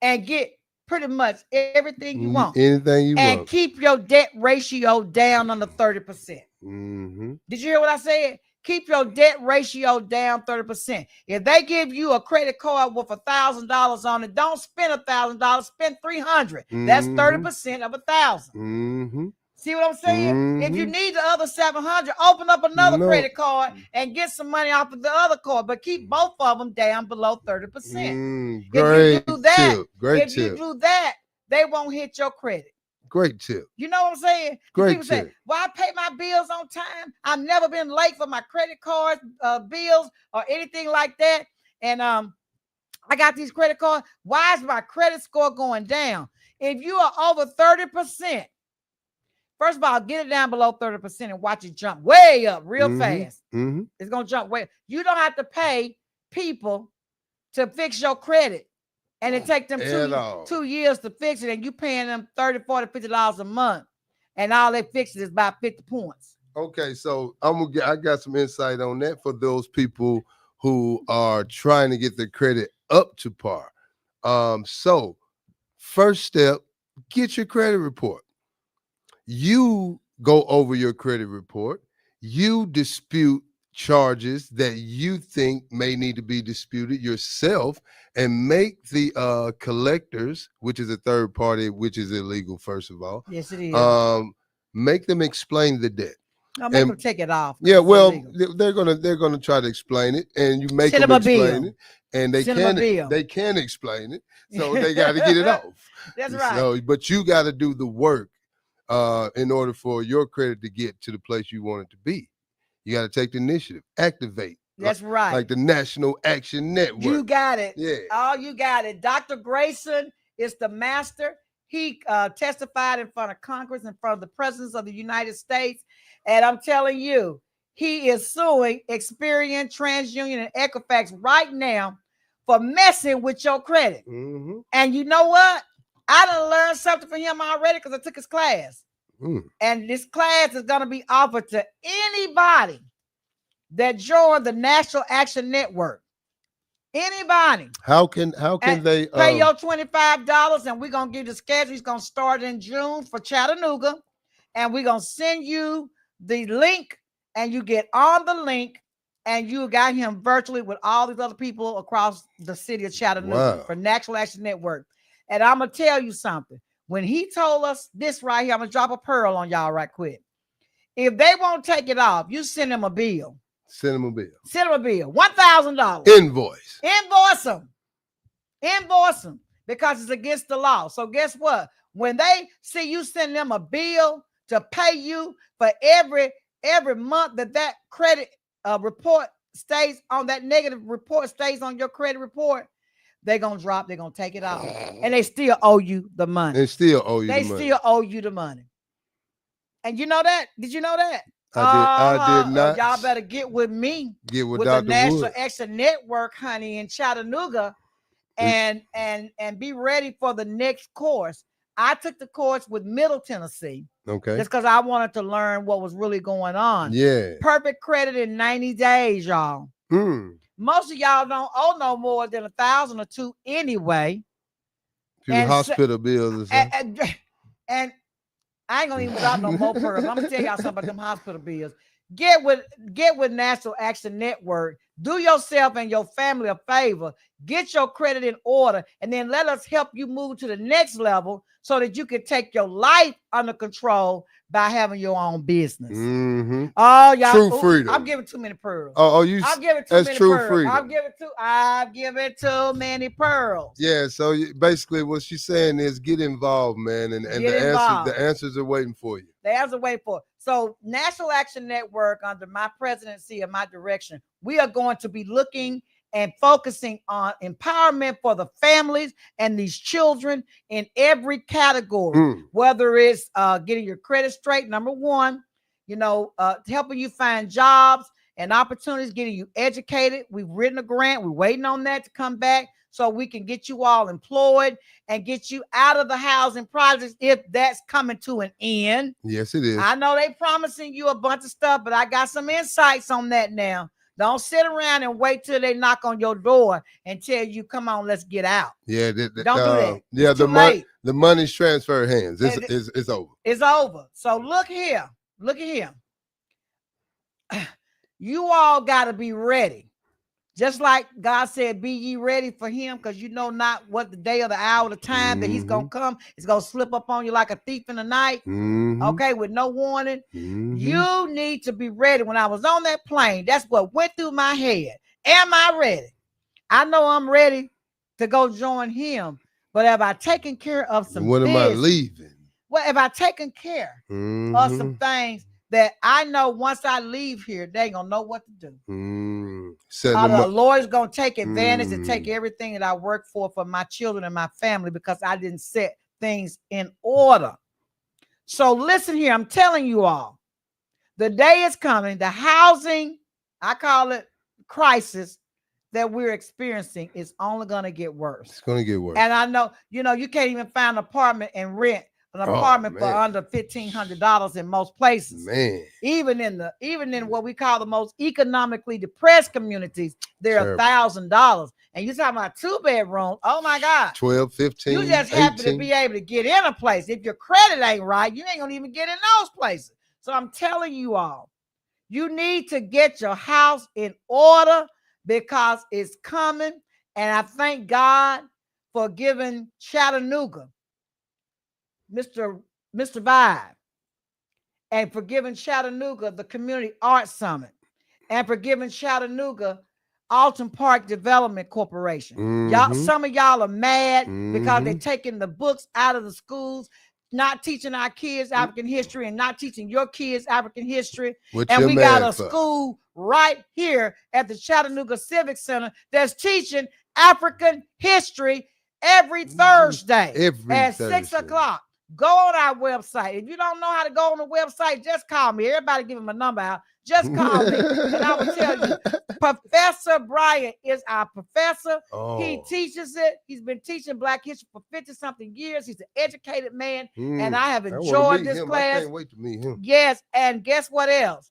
and get pretty much everything you want. Anything you want. And keep your debt ratio down under 30%. Did you hear what I said? Keep your debt ratio down 30%. If they give you a credit card with $1,000 on it, don't spend $1,000, spend $300. That's 30% of $1,000. See what I'm saying? If you need the other 700, open up another credit card and get some money off of the other card, but keep both of them down below 30%. If you do that, they won't hit your credit. Great tip. You know what I'm saying? Great People say, tip. well, I pay my bills on time. I've never been late for my credit cards, bills, or anything like that. And I got these credit cards. Why is my credit score going down? If you are over 30%, first of all, get it down below 30% and watch it jump way up real fast. It's going to jump way. You don't have to pay people to fix your credit. And it take them 2 years to fix it. And you paying them $30, $40, $50 a month. And all they fix it is about 50 points. Okay, so I got some insight on that for those people who are trying to get their credit up to par. So first step, get your credit report. You go over your credit report. You dispute charges that you think may need to be disputed yourself, and make the collectors, which is a third party, which is illegal, first of all. Yes, it is. Make them explain the debt. No, make them take it off. Yeah, well, they're gonna try to explain it, and you make them explain it, and they can explain it, so they got to get it off. That's right. So, but you got to do the work in order for your credit to get to the place you want it to be. You got to take the initiative, activate. That's right. Like the National Action Network. You got it. Yeah. Oh, you got it. Dr. Grayson is the master. He testified in front of Congress, in front of the presidents of the United States. And I'm telling you, he is suing Experian, TransUnion, and Equifax right now for messing with your credit. And you know what? I done learned something from him already because I took his class. And this class is going to be offered to anybody that joined the National Action Network. Anybody. How can they pay your $25, and we're going to give the schedule. He's going to start in June for Chattanooga, and we're going to send you the link, and you get on the link, and you got him virtually with all these other people across the city of Chattanooga for National Action Network. And I'm going to tell you something. When he told us this right here, I'm going to drop a pearl on y'all right quick. If they won't take it off, you send them a bill. Send them a bill. Send them a bill. $1,000. Invoice. Invoice them. Invoice them, because it's against the law. So guess what? When they see you send them a bill to pay you for every month that credit report stays on, that negative report stays on your credit report, they're going to drop, they're going to take it off. And they still owe you the money. They still owe you the money. They still owe you the money. And you know that? Did you know that? I did not. Y'all better get with me. Get with the Dr. National Woods. Action Network, honey, in Chattanooga, and be ready for the next course. I took the course with Middle Tennessee. Okay. Just because I wanted to learn what was really going on. Yeah. Perfect credit in 90 days, y'all. Most of y'all don't owe no more than $1,000 or $2,000 anyway. Few hospital bills or something. And I ain't gonna even drop no more pearls. I'm gonna tell y'all something about them hospital bills. Get with National Action Network. Do yourself and your family a favor. Get your credit in order, and then let us help you move to the next level so that you can take your life under control by having your own business. Oh, y'all, true freedom. I'm giving too many pearls. I'm giving too many true pearls. freedom. I'm giving too many pearls. Yeah, so basically what she's saying is get involved, man, and the answers are waiting for you. The answers are waiting for. So National Action Network, under my presidency and my direction, we are going to be looking and focusing on empowerment for the families and these children in every category, whether it's getting your credit straight, number one, helping you find jobs and opportunities, getting you educated. We've written a grant. We're waiting on that to come back so we can get you all employed and get you out of the housing projects if that's coming to an end. Yes, it is. I know they promising you a bunch of stuff, but I got some insights on that now. Don't sit around and wait till they knock on your door and tell you, come on, let's get out. Yeah. Don't do that. Yeah, the money's transferred hands. It's over. It's over. So look here. Look at him. You all got to be ready. Just like God said, be ye ready for him, because you know not what the day or the hour, the time that he's going to come. It's going to slip up on you like a thief in the night. Okay, with no warning. You need to be ready. When I was on that plane, that's what went through my head. Am I ready? I know I'm ready to go join him, but have I taken care of some When business? am I leaving? Well, if I taken care of some things that I know once I leave here, they ain't gonna know what to do. The Lord's gonna take advantage and take everything that I work for my children and my family because I didn't set things in order. So listen here, I'm telling you all, the day is coming, the housing, I call it crisis, that we're experiencing is only going to get worse. It's going to get worse. And I know, you can't even find an apartment and rent an apartment for under $1,500 in most places. Man. Even in what we call the most economically depressed communities, they're $1,000. And you're talking about 2-bedroom. Oh my God. 12, 15. You just 18. happy to be able to get in a place. If your credit ain't right, you ain't gonna even get in those places. So I'm telling you all, you need to get your house in order because it's coming. And I thank God for giving Chattanooga, Mr. Vibe, and for giving Chattanooga the Community Arts Summit, and for giving Chattanooga Alton Park Development Corporation. Y'all, some of y'all are mad because they're taking the books out of the schools, not teaching our kids African history and not teaching your kids African history. And we got a school right here at the Chattanooga Civic Center that's teaching African history every Thursday at 6 o'clock. Go on our website. If you don't know how to go on the website, just call me. Everybody give him a number out. Just call me and I will tell you. Professor Bryant is our professor. He teaches it. He's been teaching Black history for 50-something years. He's an educated man, and I have enjoyed this class. I can't wait to meet him. Yes, and guess what else?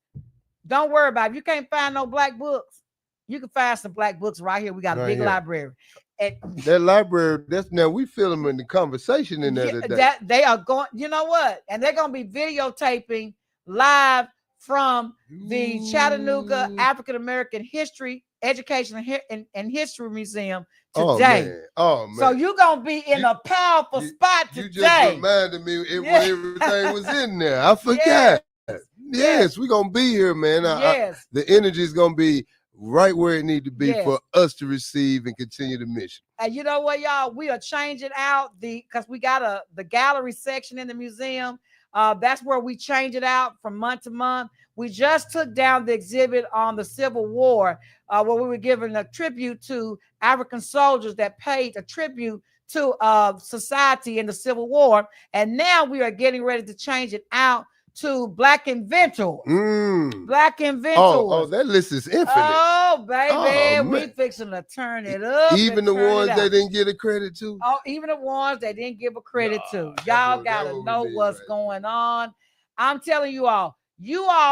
Don't worry about it. If you can't find no Black books, you can find some Black books right here. We got a big library. And that library, now we feel them in the conversation in there today. That they are going, you know what? And they're going to be videotaping live from the Chattanooga African American History, Education and History Museum today. Oh man. So you're going to be in a powerful spot today. You just reminded me when everything was in there. I forgot. Yes, we're going to be here, man. The energy is going to be right where it needs to be for us to receive and continue the mission. And you know what, y'all? We are changing out because we got the gallery section in the museum. That's where we change it out from month to month. We just took down the exhibit on the Civil War, where we were giving a tribute to African soldiers that paid a tribute to society in the Civil War. And now we are getting ready to change it out to Black inventors. Black inventors. Oh, that list is infinite. Oh, baby, we fixing to turn it up. Even the ones they didn't get a credit to. Oh, even the ones they didn't give a credit to. Y'all gotta know what's going on. I'm telling you all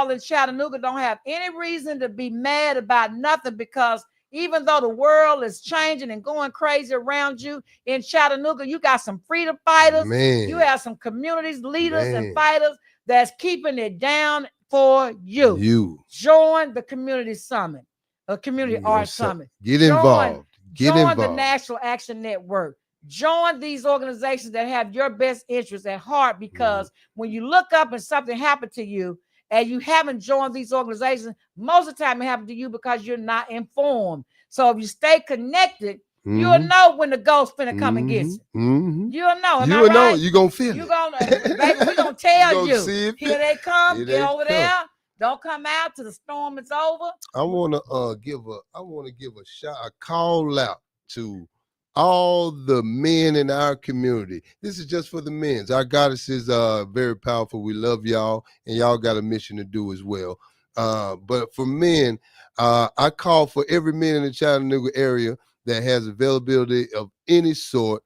in Chattanooga don't have any reason to be mad about nothing, because even though the world is changing and going crazy around you, in Chattanooga, you got some freedom fighters. Man. You have some communities, leaders, and fighters that's keeping it down for you. Join the community summit, a community arts summit. Get involved. Join the National Action Network. Join these organizations that have your best interests at heart, because when you look up and something happened to you and you haven't joined these organizations, most of the time it happened to you because you're not informed. So if you stay connected, you'll know when the ghost finna come and get you. You'll know. You'll know. You're going to feel it. Baby, we're going to tell you. Here they come. Get over there. Don't come out till the storm is over. I want to give a call out to all the men in our community. This is just for the men. Our goddesses are very powerful. We love y'all, and y'all got a mission to do as well. But for men, I call for every man in the Chattanooga area that has availability of any sort.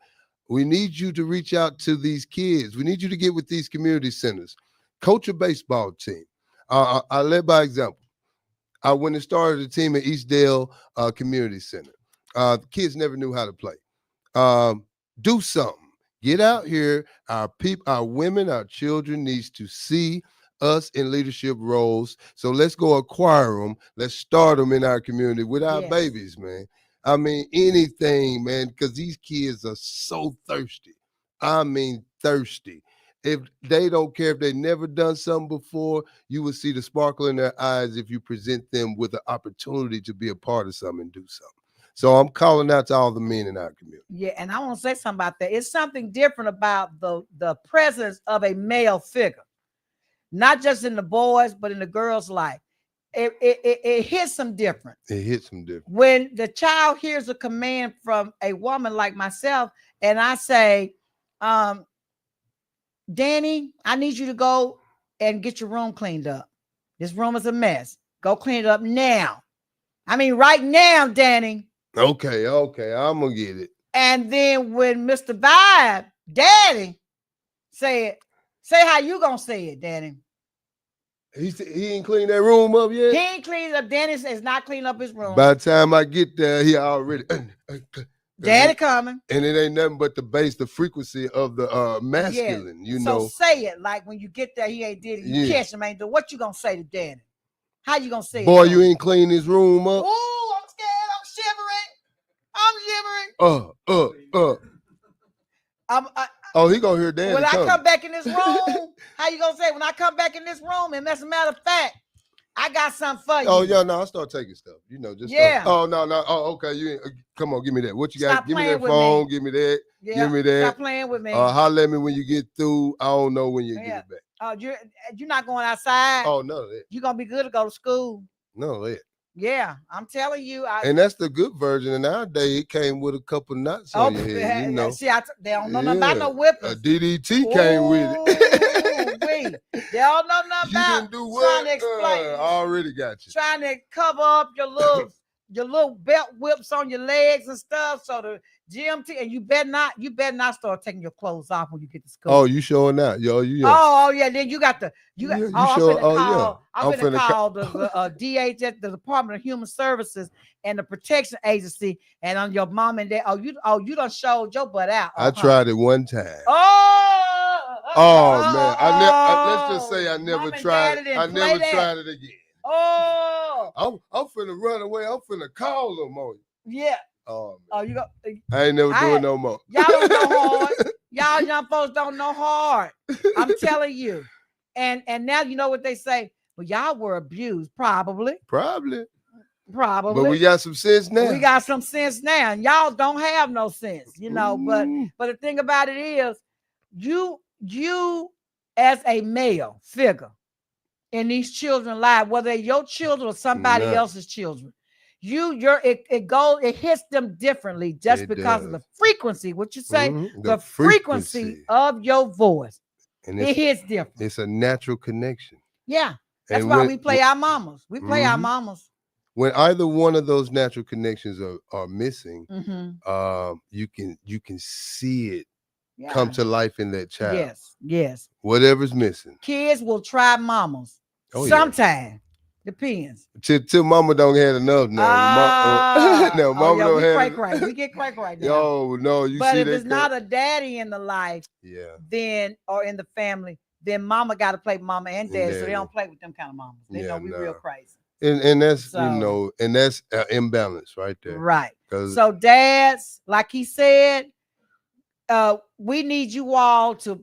We need you to reach out to these kids. We need you to get with these community centers. Coach a baseball team. I led by example. I went and started a team at Eastdale Community Center. The kids never knew how to play. Do something. Get out here. Our people, our women, our children needs to see us in leadership roles. So let's go acquire them. Let's start them in our community with our babies, man. I mean, anything, man, because these kids are so thirsty. I mean, thirsty. If they don't care, if they never done something before, you will see the sparkle in their eyes if you present them with the opportunity to be a part of something and do something. So I'm calling out to all the men in our community. Yeah, and I want to say something about that. It's something different about the presence of a male figure, not just in the boys, but in the girls' life. It hits them different. It hits them different. When the child hears a command from a woman like myself, and I say, Danny, I need you to go and get your room cleaned up. This room is a mess. Go clean it up now. I mean, right now, Danny. Okay, I'm gonna get it. And then when Mr. Vibe, Daddy, say how you gonna say it, Danny? He ain't cleaned that room up yet. He ain't cleaned up. Dennis is not cleaning up his room. By the time I get there, he already Daddy coming. And it ain't nothing but the frequency of the masculine, you know. So say it like when you get there, he ain't did it. You catch him, ain't do. What you gonna say to Daddy? How you gonna say Boy, it? Boy, you ain't cleaned his room up. Ooh, I'm scared. I'm shivering. He gonna hear Daddy. When I come back in this room, how you gonna say? When I come back in this room, and as a matter of fact, I got something for you. Oh yeah, no, I start taking stuff. You know, just Oh no. Oh, okay. You come on, give me that. What you got? Give me that phone. Give me that. Yeah, give me that. Stop playing with me. Holler at me when you get through. I don't know when you get it back. Oh, you're not going outside. Oh no, that. You're gonna be good to go to school. No, that. Yeah, I'm telling you. And that's the good version. And nowadays, it came with a couple nuts on your head. You know, see, they don't know nothing about no whippers. A DDT came with it. They don't know nothing about. You can do what? Trying to explain. I already got you. Trying to cover up your little belt whips on your legs and stuff. So the GMT, and you better not start taking your clothes off when you get to school. Oh, you showing out, yo? Oh yeah, then you got. I'm finna call the DHS, the Department of Human Services and the Protection Agency, and on your mom and dad. You done showed your butt out. I tried it one time. Man, let's just say I never tried it. I never tried it again. I'm finna run away. I'm finna call them on you. Yeah. Oh, you go. I ain't never doing no more. Y'all don't know hard. Y'all young folks don't know hard. I'm telling you. And now you know what they say. Well, y'all were abused, probably. But we got some sense now. We got some sense now. And y'all don't have no sense, you know. But the thing about it is, you as a male figure in these children's lives, whether they're your children or somebody else's children, it hits them differently just because of the frequency. What you say? The frequency of your voice. And it hits different. It's a natural connection. Yeah. That's why we play our mamas. We play our mamas. When either one of those natural connections are missing, you can see it come to life in that child. Yes. Whatever's missing. Kids will try mamas. Sometime. Depends. Till mama don't have enough now. Mama don't have enough. We get crack right now. Yo, no, but if it's not a daddy in the life, then or in the family, then mama got to play with mama and daddy. So they don't play with them kind of mamas. They know we real crazy. And that's and that's imbalance right there. Right. So dads, like he said, we need you all to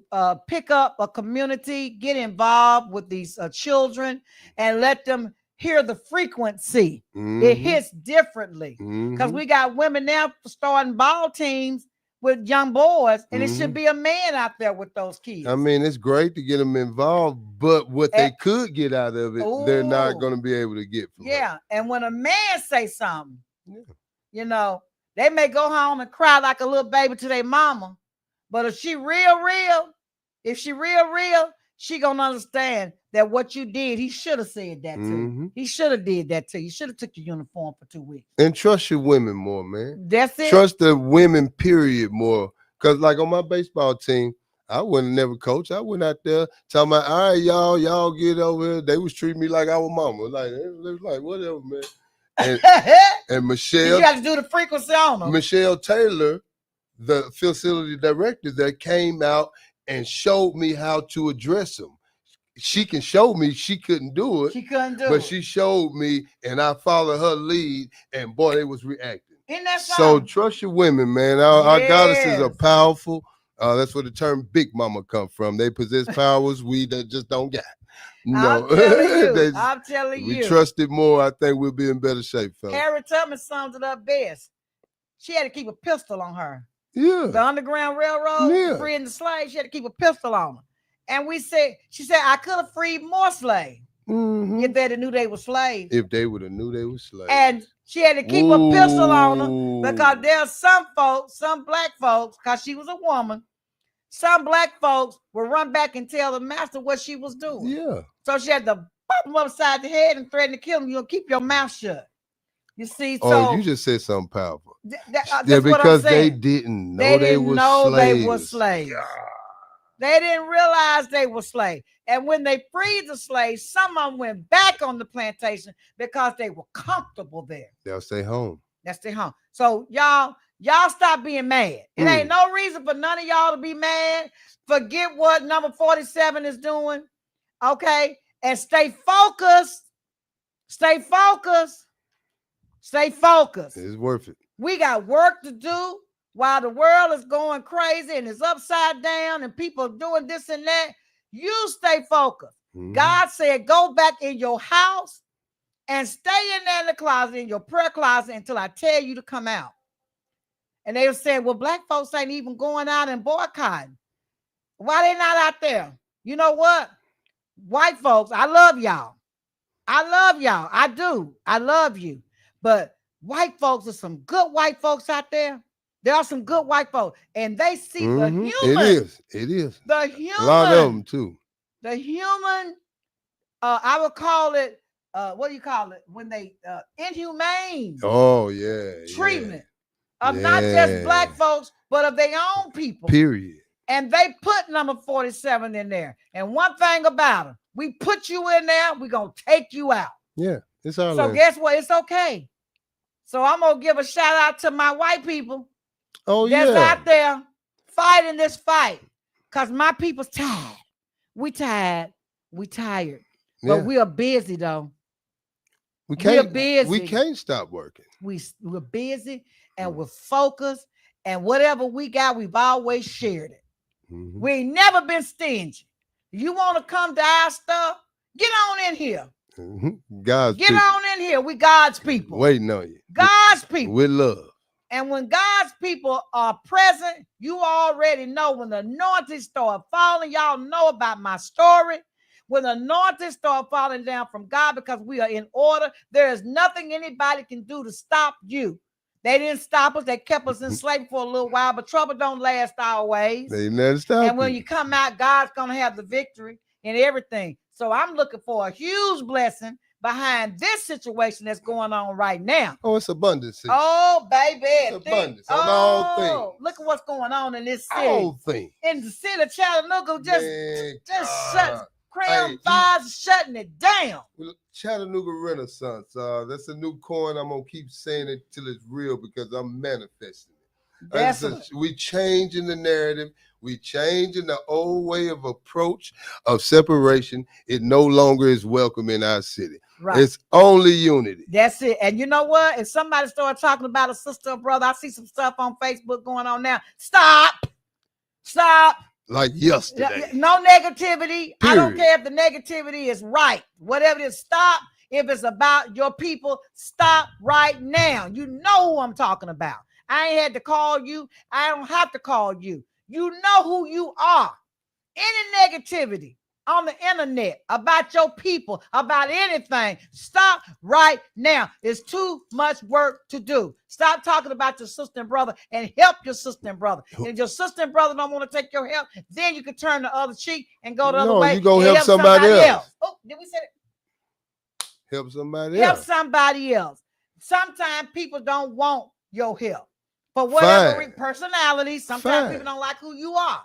pick up a community, get involved with these children, and let them hear the frequency. It hits differently because we got women now starting ball teams with young boys, and it should be a man out there with those kids. I mean, it's great to get them involved, but what they could get out of it, they're not going to be able to get from it. And when a man say something, you know, they may go home and cry like a little baby to their mama. But if she real, she gonna understand that what you did, he should have said that to you. He should have did that to you. You should have took your uniform for 2 weeks. And trust your women more, man. That's it. Trust the women, period, more. Because like on my baseball team, I wouldn't never coach. I went out there talking about, all right, y'all get over here. They was treating me like our mama. Like, it was like, whatever, man. And Michelle. You got to do the frequency on them. Michelle Taylor, the facility director, that came out and showed me how to address them. She can show me, she couldn't do it. She couldn't do but it. She showed me, and I followed her lead, and boy, they was reacting. Isn't that so trust your women, man. Our goddesses are powerful. That's where the term Big Mama come from. They possess powers we just don't got. No, I'm telling you. We trust it more. I think we'll be in better shape, fellas. Harry Tubman sums it up best. she had to keep a pistol on her. Yeah. The Underground Railroad, freeing the slaves, she had to keep a pistol on her. And she said, I could have freed more slaves if they'd have knew they were slaves. If they would have knew they were slaves. And she had to keep a pistol on her because there are some folks, some black folks, because she was a woman, some black folks will run back and tell the master what she was doing. Yeah. So she had to pop him upside the head and threaten to kill him. You'll keep your mouth shut. You see, so you just said something powerful. That's because what I'm they didn't know they were slaves. Yeah. They didn't realize they were slaves. And when they freed the slaves, some of them went back on the plantation because they were comfortable there. They'll stay home. That's their home. So y'all stop being mad. It ain't no reason for none of y'all to be mad. Forget what number 47 is doing. Okay? And stay focused. Stay focused. Stay focused. It's worth it. We got work to do while the world is going crazy and it's upside down and people doing this and that. You stay focused. God said, go back in your house and stay in there in the closet, in your prayer closet, until I tell you to come out. And they were saying, well, black folks ain't even going out and boycotting. Why they not out there? You know what? White folks, I love y'all. I love y'all. I do. I love you. But white folks are some good white folks out there. There are some good white folks. And they see the human. It is. The human. A lot of them, too. The human, I would call it, what do you call it? When they, inhumane. Oh, yeah. Treatment of not just black folks, but of their own people. Period. And they put number 47 in there. And one thing about them, we put you in there, we're going to take you out. Yeah, it's all So guess what? It's okay. So I'm going to give a shout out to my white people that's out there fighting this fight. Because my people's tired. We tired. We tired. But we are busy, though. We're busy. We can't stop working. We're busy and we're focused. And whatever we got, we've always shared it. We ain't never been stingy. You want to come to our stuff? Get on in here. Get on in here. We God's people. Waiting on you. God's people. With love. And when God's people are present, you already know when the anointing start falling. Y'all know about my story. When the anointing start falling down from God because we are in order, there is nothing anybody can do to stop you. They didn't stop us. They kept us enslaved for a little while, but trouble don't last always. They never stop. And when you come out, God's going to have the victory in everything. So I'm looking for a huge blessing behind this situation that's going on right now. Oh, it's abundance. Oh, baby. It's abundance on all things. Look at what's going on in this city. All things. In the city of Chattanooga, just shut Crown Vibes, shutting it down. Chattanooga Renaissance. That's a new coin. I'm gonna keep saying it till it's real because I'm manifesting it. We changing the narrative. We changing the old way of approach of separation. It no longer is welcome in our city. Right. It's only unity. That's it. And you know what? If somebody started talking about a sister or brother, I see some stuff on Facebook going on now. Stop. Like yesterday. No negativity. Period. I don't care if the negativity is right. Whatever it is, stop. If it's about your people, stop right now. You know who I'm talking about. I ain't had to call you. I don't have to call you. You know who you are. Any negativity on the internet about your people, about anything, stop right now. It's too much work to do. Stop talking about your sister and brother and help your sister and brother. And if your sister and brother don't want to take your help, then you can turn the other cheek and go the other way. You go help somebody else. Oh, did we say it? Help somebody else. Help somebody else. Sometimes people don't want your help. For whatever personality, sometimes people don't like who you are.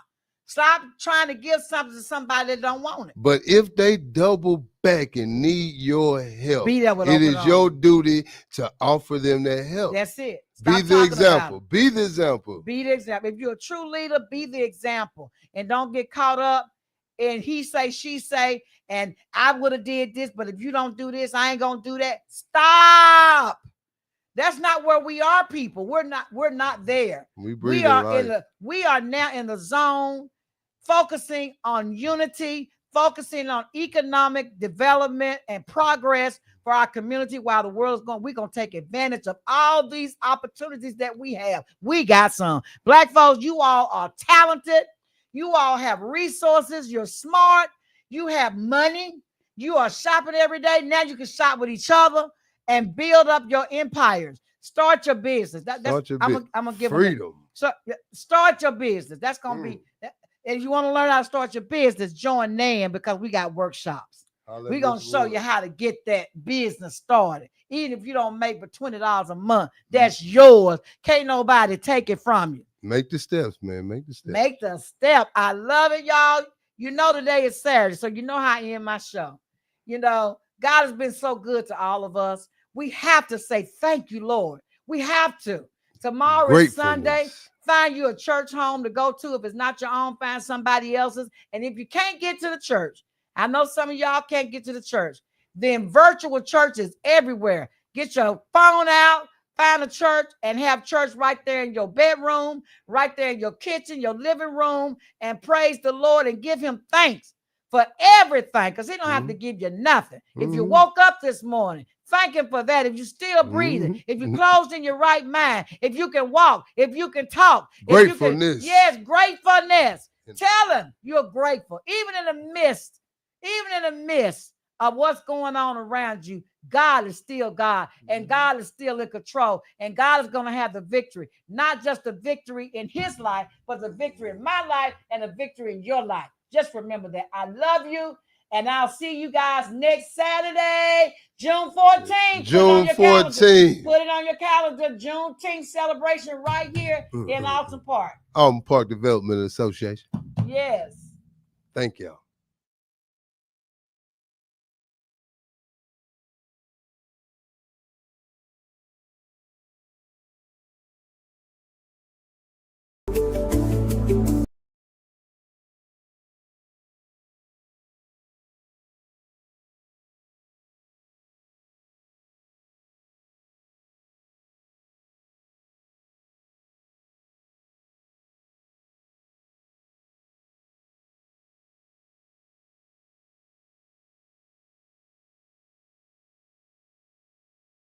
Stop trying to give something to somebody that don't want it. But if they double back and need your help, be there with it is your duty to offer them that help. That's it. Be the example. Be the example. Be the example. If you're a true leader, be the example. And don't get caught up in he say, she say, and I would have did this, but if you don't do this, I ain't going to do that. Stop. That's not where we are, people. We're not there. We are now in the zone, focusing on unity, focusing on economic development and progress for our community while the world's going. We're going to take advantage of all these opportunities that we have. We got some. Black folks, you all are talented. You all have resources. You're smart. You have money. You are shopping every day. Now you can shop with each other and build up your empires. Start your business. I'm gonna give freedom. So start your business. That's gonna be. If you want to learn how to start your business, join NAM because we got workshops. We're gonna show you how to get that business started. Even if you don't make but $20 a month, that's yours. Can't nobody take it from you. Make the steps, man. Make the steps. Make the step. I love it, y'all. You know today is Saturday, so you know how I end my show. You know, God has been so good to all of us. We have to say thank you, Lord. We have to. Tomorrow is Sunday. Find you a church home to go to. If it's not your own, find somebody else's. And if you can't get to the church, I know some of y'all can't get to the church, then virtual churches everywhere. Get your phone out, find a church, and have church right there in your bedroom, right there in your kitchen, your living room, and praise the Lord and give him thanks for everything, because he don't have to give you nothing. If you woke up this morning, thank him for that. If you're still breathing, if you're closed in your right mind, if you can walk, if you can talk, gratefulness. Yes, gratefulness. Tell him you're grateful. Even in the midst of what's going on around you, God is still God, and God is still in control, and God is going to have the victory. Not just the victory in his life, but the victory in my life and the victory in your life. Just remember that. I love you, and I'll see you guys next Saturday, June 14th. June 14th. Put it on your calendar. Juneteenth celebration right here in Alton Park. Alton Park Development Association. Yes. Thank y'all.